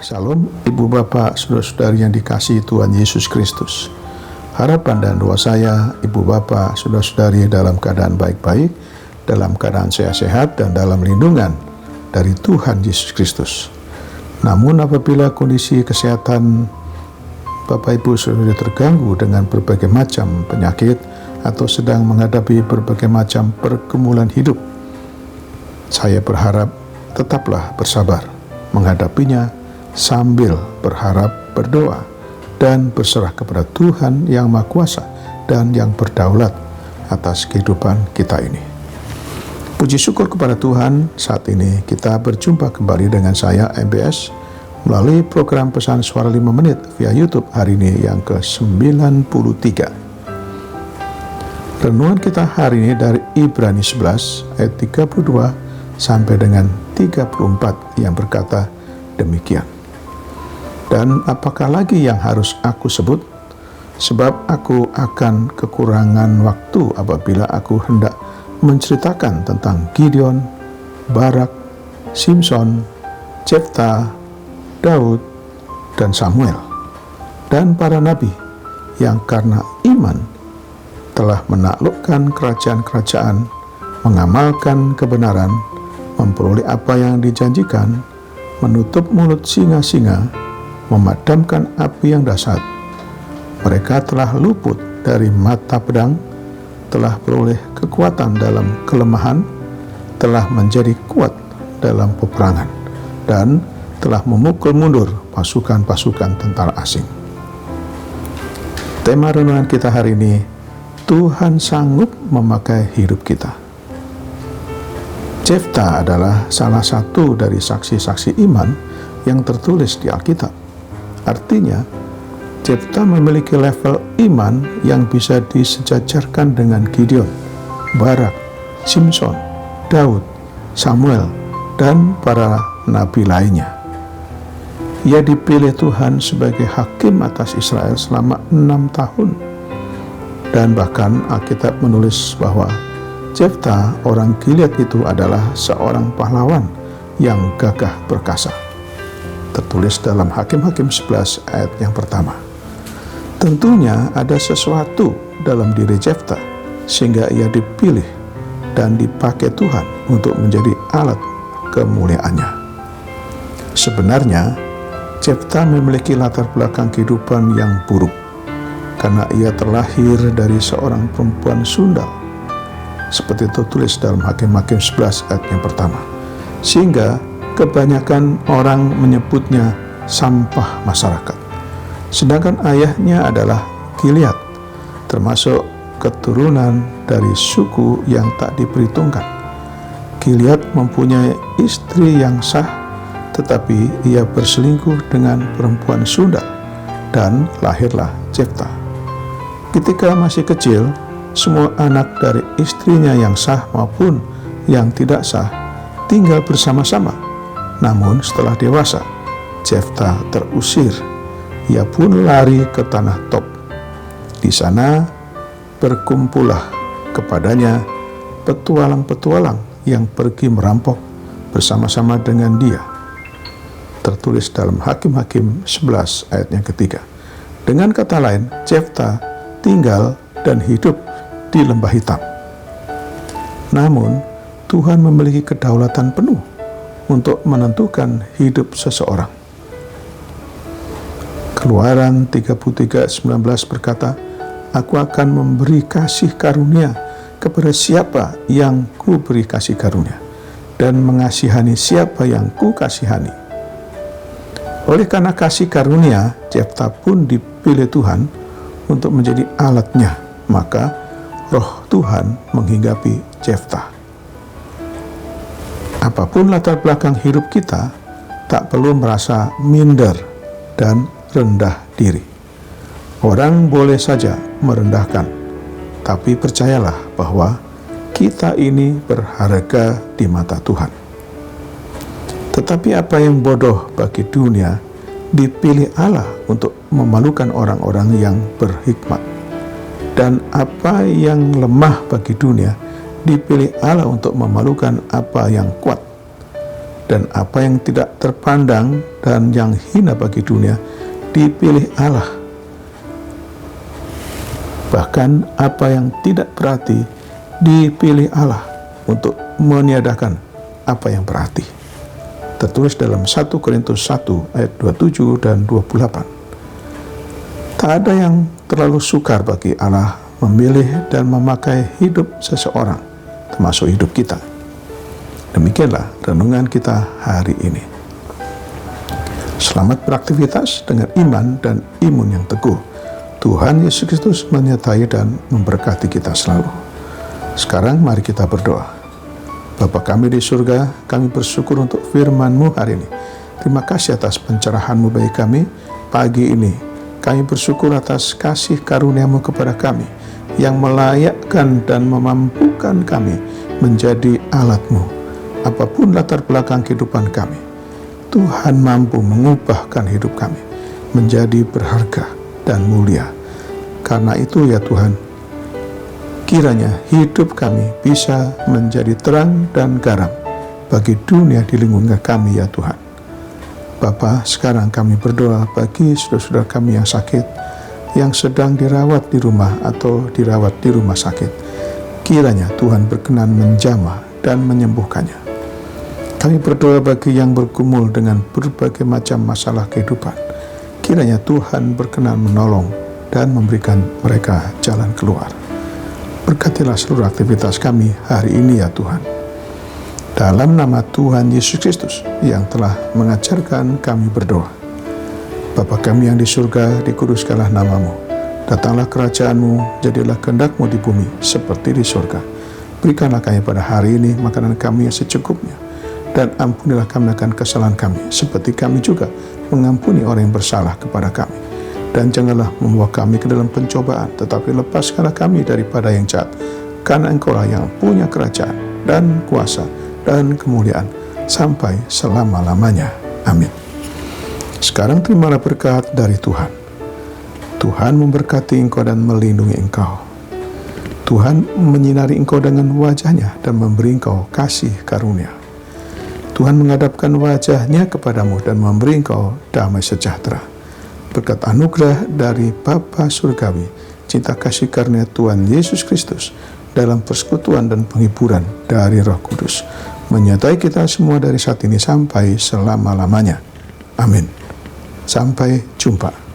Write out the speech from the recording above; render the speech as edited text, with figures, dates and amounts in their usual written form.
Salam Ibu Bapak, Saudara-saudari yang dikasihi Tuhan Yesus Kristus. Harapan dan doa saya, Ibu Bapak, Saudara-saudari dalam keadaan baik-baik, dalam keadaan sehat-sehat, dan dalam lindungan dari Tuhan Yesus Kristus. Namun apabila kondisi kesehatan Bapak Ibu Saudara terganggu dengan berbagai macam penyakit atau sedang menghadapi berbagai macam pergumulan hidup, saya berharap tetaplah bersabar menghadapinya sambil berharap, berdoa, dan berserah kepada Tuhan yang Maha Kuasa dan yang berdaulat atas kehidupan kita ini. Puji syukur kepada Tuhan, saat ini kita berjumpa kembali dengan saya, MBS, melalui program Pesan Suara 5 Menit via YouTube hari ini yang ke-93. Renungan kita hari ini dari Ibrani 11 ayat 32 sampai dengan 34 yang berkata demikian. Dan apakah lagi yang harus aku sebut? Sebab aku akan kekurangan waktu apabila aku hendak menceritakan tentang Gideon, Barak, Simson, Jefta, Daud, dan Samuel, dan para nabi yang karena iman telah menaklukkan kerajaan-kerajaan, mengamalkan kebenaran, memperoleh apa yang dijanjikan, menutup mulut singa-singa, memadamkan api yang dahsyat. Mereka telah luput dari mata pedang, telah beroleh kekuatan dalam kelemahan, telah menjadi kuat dalam peperangan, dan telah memukul mundur pasukan-pasukan tentara asing. Tema renungan kita hari ini, Tuhan sanggup memakai hidup kita. Jefta adalah salah satu dari saksi-saksi iman yang tertulis di Alkitab. Artinya, Jefta memiliki level iman yang bisa disejajarkan dengan Gideon, Barak, Simson, Daud, Samuel, dan para nabi lainnya. Ia dipilih Tuhan sebagai hakim atas Israel selama 6 tahun. Dan bahkan Alkitab menulis bahwa Jefta, orang Gilead itu adalah seorang pahlawan yang gagah perkasa. Tertulis dalam Hakim-Hakim 11 ayat yang pertama. Tentunya ada sesuatu dalam diri Jefta sehingga ia dipilih dan dipakai Tuhan untuk menjadi alat kemuliaannya. Sebenarnya Jefta memiliki latar belakang kehidupan yang buruk karena ia terlahir dari seorang perempuan sundal, seperti tertulis dalam Hakim-Hakim 11 ayat yang pertama, sehingga kebanyakan orang menyebutnya sampah masyarakat. Sedangkan ayahnya adalah Gilead, termasuk keturunan dari suku yang tak diperhitungkan. Gilead mempunyai istri yang sah, tetapi ia berselingkuh dengan perempuan sundal, dan lahirlah Jefta. Ketika masih kecil, semua anak dari istrinya yang sah maupun yang tidak sah tinggal bersama-sama. Namun setelah dewasa, Jefta terusir. Ia pun lari ke tanah Tob. Di sana berkumpullah kepadanya petualang-petualang yang pergi merampok bersama-sama dengan dia. Tertulis dalam Hakim-Hakim 11 ayat yang ketiga. Dengan kata lain, Jefta tinggal dan hidup di Lembah Hitam. Namun Tuhan memiliki kedaulatan penuh untuk menentukan hidup seseorang. Keluaran 33:19 berkata, aku akan memberi kasih karunia kepada siapa yang ku beri kasih karunia, dan mengasihani siapa yang ku kasihani. Oleh karena kasih karunia, Jefta pun dipilih Tuhan untuk menjadi alatnya, maka roh Tuhan menghinggapi Jefta. Apapun latar belakang hidup kita, tak perlu merasa minder dan rendah diri. Orang boleh saja merendahkan, tapi percayalah bahwa kita ini berharga di mata Tuhan. Tetapi apa yang bodoh bagi dunia, dipilih Allah untuk memalukan orang-orang yang berhikmat. Dan apa yang lemah bagi dunia, dipilih Allah untuk memalukan apa yang kuat. dan apa yang tidak terpandang dan yang hina bagi dunia dipilih Allah. Bahkan apa yang tidak berarti dipilih Allah untuk meniadakan apa yang berarti. Tertulis dalam 1 Korintus 1 ayat 27 dan 28. Tak ada yang terlalu sukar bagi Allah memilih dan memakai hidup seseorang, termasuk hidup kita. Demikianlah renungan kita hari ini. Selamat beraktivitas dengan iman dan imun yang teguh. Tuhan Yesus Kristus menyertai dan memberkati kita selalu. Sekarang mari kita berdoa. Bapa kami di surga, kami bersyukur untuk firman-Mu hari ini. Terima kasih atas pencerahan-Mu bagi kami pagi ini. Kami bersyukur atas kasih karunia-Mu kepada kami yang melayakkan dan memampukan kami menjadi alat-Mu. Apapun latar belakang kehidupan kami, Tuhan mampu mengubahkan hidup kami menjadi berharga dan mulia. Karena itu ya Tuhan, kiranya hidup kami bisa menjadi terang dan garam bagi dunia di lingkungan kami ya Tuhan. Bapa, sekarang kami berdoa bagi saudara-saudara kami yang sakit, yang sedang dirawat di rumah atau dirawat di rumah sakit. Kiranya Tuhan berkenan menjamah dan menyembuhkannya. Kami berdoa bagi yang bergumul dengan berbagai macam masalah kehidupan. Kiranya Tuhan berkenan menolong dan memberikan mereka jalan keluar. Berkatilah seluruh aktivitas kami hari ini ya Tuhan. Dalam nama Tuhan Yesus Kristus yang telah mengajarkan kami berdoa. Bapa kami yang di surga, dikuduskanlah nama-Mu. Datanglah kerajaan-Mu, jadilah kehendak-Mu di bumi seperti di surga. Berikanlah kami pada hari ini makanan kami yang secukupnya. Dan ampunilah kami akan kesalahan kami, seperti kami juga mengampuni orang yang bersalah kepada kami. Dan janganlah membawa kami ke dalam pencobaan, tetapi lepaskanlah kami daripada yang jahat. Karena Engkau-lah yang punya kerajaan dan kuasa dan kemuliaan sampai selama-lamanya. Amin. Sekarang terimalah berkat dari Tuhan. Tuhan memberkati engkau dan melindungi engkau. Tuhan menyinari engkau dengan wajah-Nya dan memberi engkau kasih karunia. Tuhan menghadapkan wajah-Nya kepadamu dan memberi engkau damai sejahtera. Berkat anugerah dari Bapa Surgawi, cinta kasih karunia Tuhan Yesus Kristus, dalam persekutuan dan penghiburan dari Roh Kudus, menyertai kita semua dari saat ini sampai selama-lamanya. Amin. Sampai jumpa.